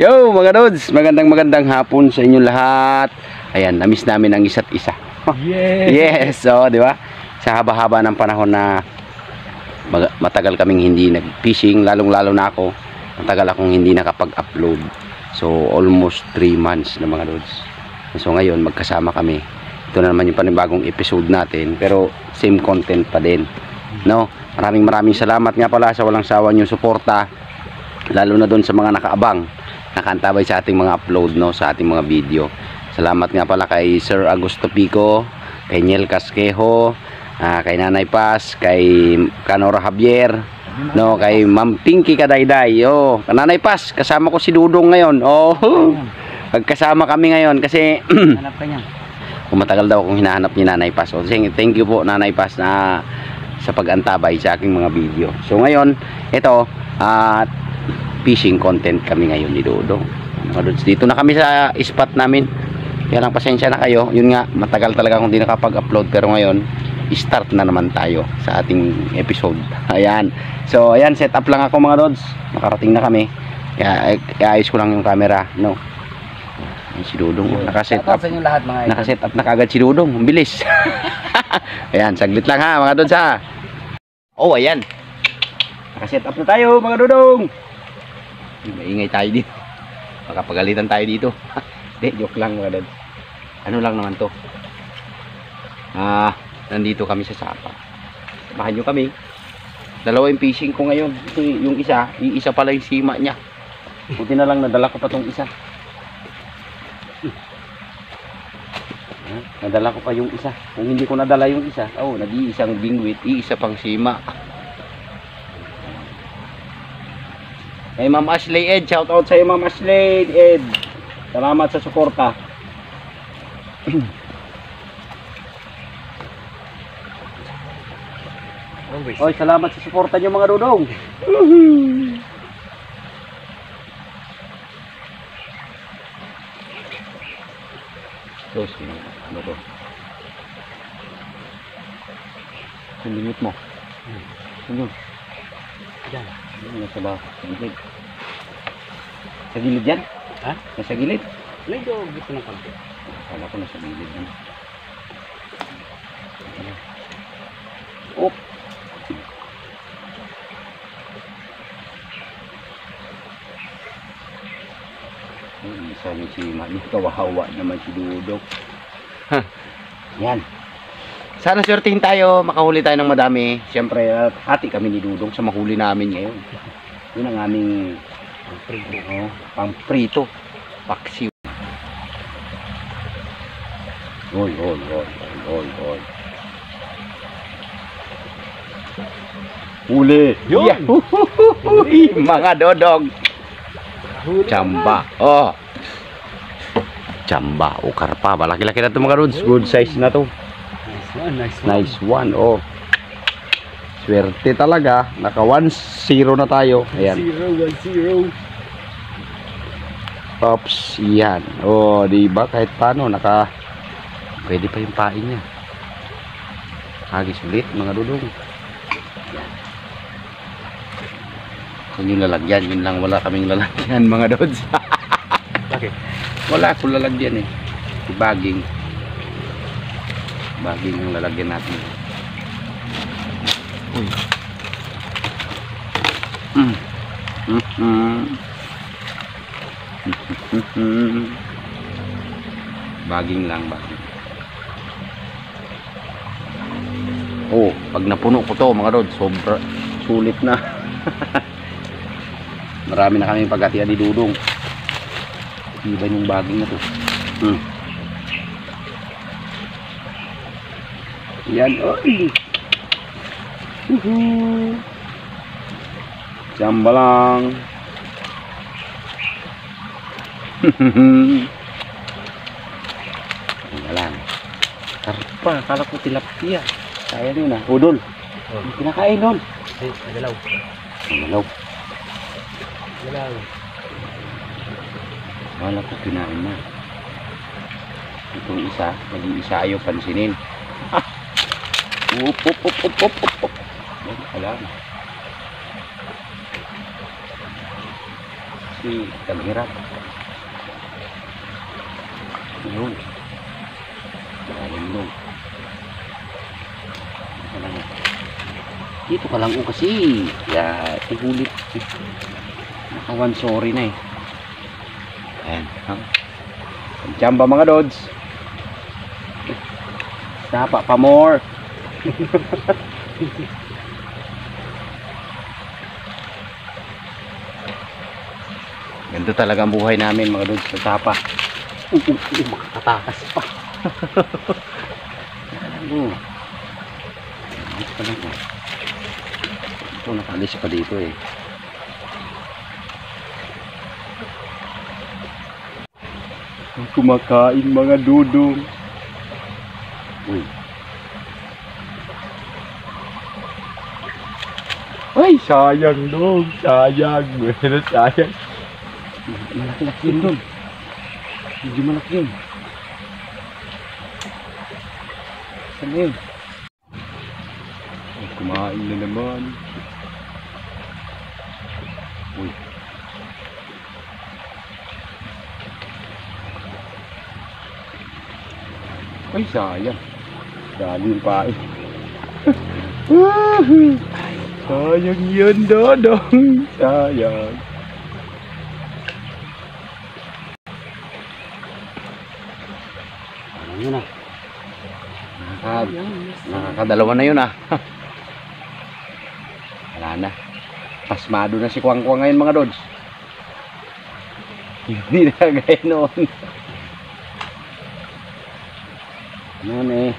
Yo mga Lods, magandang hapon sa inyo lahat. Ayan, namiss namin ang isa't isa. Yes, so di ba? Sa haba-haba ng panahon na matagal kaming hindi nag-fishing, lalong-lalo na ako. Matagal akong hindi nakapag-upload. So almost 3 months na mga Lods. So ngayon magkasama kami. Ito na naman yung panibagong episode natin, pero same content pa din. No? Maraming salamat nga pala sa walang sawa niyong suporta, lalo na doon sa mga nakaabang, nakantabay sa ating mga upload, no, sa ating mga video. Salamat nga pala kay Sir Augusto Pico, kay Niel Casquejo, kay Nanay Paz, kay Canora Javier, no, kay Ma'am Pinky Kadayday. Oh, Nanay Paz, kasama ko si Dudong ngayon. Oh, magkasama kami ngayon kasi hanap ka niya. kung matagal daw akong hinahanap ni Nanay Paz. So, thank you po Nanay Paz na sa pag-antabay sa aking mga video. So ngayon, ito fishing content kami ngayon ni Dudong. Dito na kami sa spot namin. Kaya lang pasensya na kayo. Yun nga, matagal talaga akong hindi nakapag-upload, pero ngayon start na naman tayo sa ating episode. Ayan. So ayan, set up lang ako mga Lods. Nakarating na kami. Kaya ayos ko lang yung camera, no. Si Dudong, nakaset up. Sa inyo lahat mga idol. Nakaset up na kagad si Dudong. Ang bilis. Ayan, saglit lang ha mga Lods ha. Oh, ayan. Nakaset up na tayo mga Dudong. Maingay tayo dito. Makapagalitan tayo dito. Hindi, joke lang mga Lods. Ano lang naman to. Nandito kami sa Sapa. Samahan nyo kami. Dalawa yung fishing ko ngayon. Ito yung isa pala yung sima niya. Buti na lang nadala ko pa tong isa. Nadala ko pa yung isa. Kung hindi ko nadala yung isa, nag-iisang bingwit, iisa pang sima. Kay Ma'am Ashley Ed, shout out sa iyo Ma'am Ashley Ed. Salamat sa suporta. Oy, salamat sa suporta niyo mga Dudong. Terus, ano to? Ang limit mo. Ano? Diyan. Nasa ba? Sa gilid. Sa gilid yan? Ha? Nasa gilid? Medyo gusto ng konti. Kala ko nasa gilid yan. Oh! Isa ni si Mami, kawawa naman si Dudong. Yan. Sana swertihin tayo, makahuli tayo ng madami. Siyempre, hati kami ni Dudong sa mahuli namin ngayon. Yun ang aming pang-prito. Paksiw. Oy. Huli! Yun! Mga Dodong! Chamba. Oh. Chamba o karpa. Malaki-laki na ito mga Lods. Good size na to. Nice one. Oh. Swerte talaga. Naka 1-0 na tayo. Ayan. 0-1-0. Pops. Yan. Oh, diba? Kahit paano. Pwede pa yung pain niya. Hagis ulit mga Dudong. Kung yung lalagyan, yun lang, wala kaming lalagyan mga Lods. Bakit? Wala akong lalagyan eh. Baging ang lalagyan natin. Uy. Baging lang. Oh, pag napuno ko to mga Lods, sobra sulit na. Marami na kami paghatian ni Dudong. Iba yung baging na to. Yan, oy. Samba lang. Ayan. Karpa, akala ko tilapia. Kaya din na. Udol. Kinakain nun. Nagalaw. Wala ko kinain na. Itong isa, nag-iisa ayaw pansinin. Up. Alam. kasi kalihirap. Yun. Maraming log. Dito ka lang kasi. Ihulit. Nakawan sorry na eh. Ayan. Jamba mga dods. Sapa pa more. Ganito talaga ang buhay namin mga dods sa sapa. Makakatakas pa. Dito pa lang po. Ito nakalis pa dito eh. Kumakain mga dudong. Uy. Ay, sayang dong. Sayang. Sayang. Malaki yun dong. Medyo malaki yun. Saan yun? Ay, kumain na naman. Uy. Ay, sayang. Dali yung pain. Sayang yun, dodong. Sayang. Ano yun ah? Nakakadalawa na yun ah. Wala na. Pasmado na si Kwang Kwang ngayon mga dods. Hindi na gaya noon. Ano eh.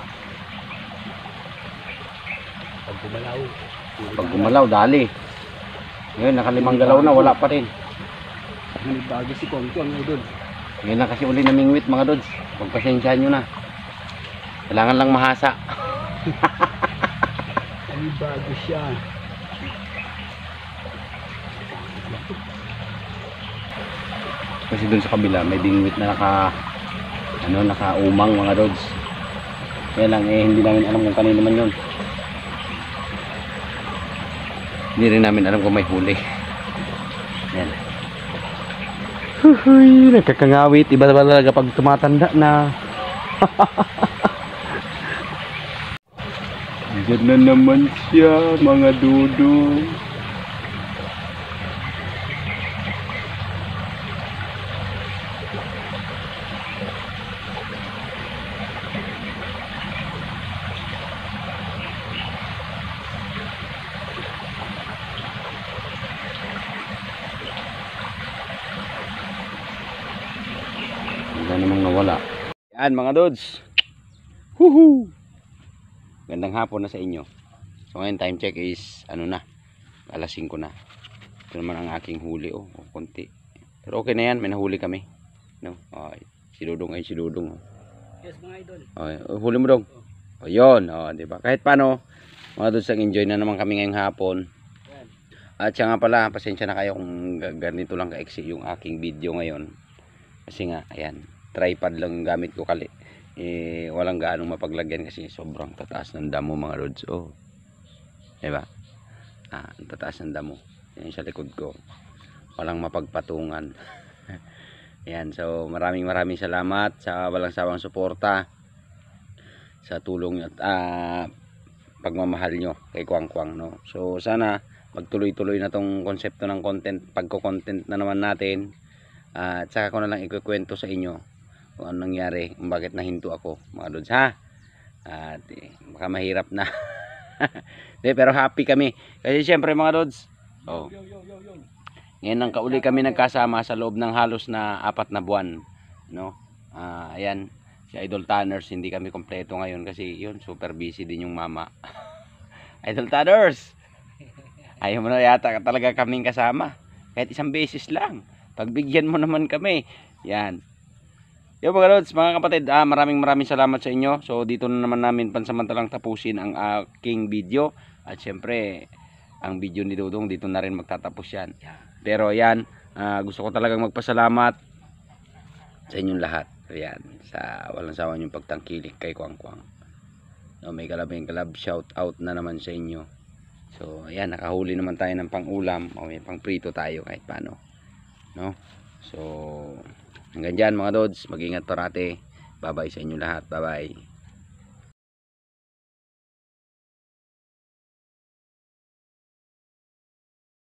Pag gumalaw, dali. Ngayon, nakalimang galaw na, wala pa rin. Nanibago si Kwang Kwang doon. Ngayon na kasi uli namingwit mga dods. Pagpasensyahan nyo na. Kailangan lang mahasa. Nanibago siya. Kasi dun sa kabila, may bingwit na nakaumang mga dods. Kaya lang eh, hindi namin alam kung kanino man yun. Hindi rin namin alam kung may huli. Yan. Huhuy, nakakangawit. Iba ba talaga pag tumatanda na. Diyan na naman siya, mga dudong. Wala namang nawala. Yan mga dods. Huhu. Gandang hapon na sa inyo. So ngayon time check is ano na, alas 5 na. Ito naman ang aking huli konti. Pero okay na yan, may nahuli kami. No? Okay. Si Dudong ay si Dudong. Yes mga idol. Okay. Huli mo dong. O yun, di ba? Kahit paano, mga dods, ang enjoy na naman kami ngayong hapon. At siya nga pala, pasensya na kayo kung ganito lang ka-exe yung aking video ngayon. Kasi nga, ayan, tripod lang yung gamit ko kali. Walang gaanong mapaglagyan kasi sobrang tataas ng damo mga lods. Diba? Ang tataas ng damo. Yan sa likod ko. Walang mapagpatungan. Ayan, so maraming salamat sa walang sawang suporta, sa tulong at pagmamahal nyo kay Kwang Kwang, no? So sana magtuloy-tuloy na tong konsepto ng content, pagko-content na naman natin. At saka ko na lang ikukwento sa inyo kung anong nangyari, kung bakit nahinto ako mga lods, ha? At baka mahirap na. Pero happy kami kasi syempre mga lods, ngayon nang kauli kami nagkasama sa loob ng halos na 4 na buwan, no? Ayan, si Idol Tanners, hindi kami kompleto ngayon kasi yun, super busy din yung mama. Idol Tanners, ayaw mo na yata talaga kaming kasama kahit isang beses lang. Pagbigyan mo naman kami. Yan. Yo mga lods, mga kapatid, maraming salamat sa inyo. So dito na naman namin pansamantalang tapusin ang aking video. At syempre, ang video ni Dudong dito na rin magtatapos yan. Pero yan, gusto ko talagang magpasalamat sa inyong lahat. Yan, sa walang sawa yung pagtangkilik kay Kwang Kwang. No, may kalabing kalab, shout out na naman sa inyo. So ayan, nakahuli naman tayo ng pang-ulam. O may pang-prito tayo kahit paano. no? So hanggang dyan mga Lods, mag-ingat parate. Bye bye sa inyo lahat, bye bye.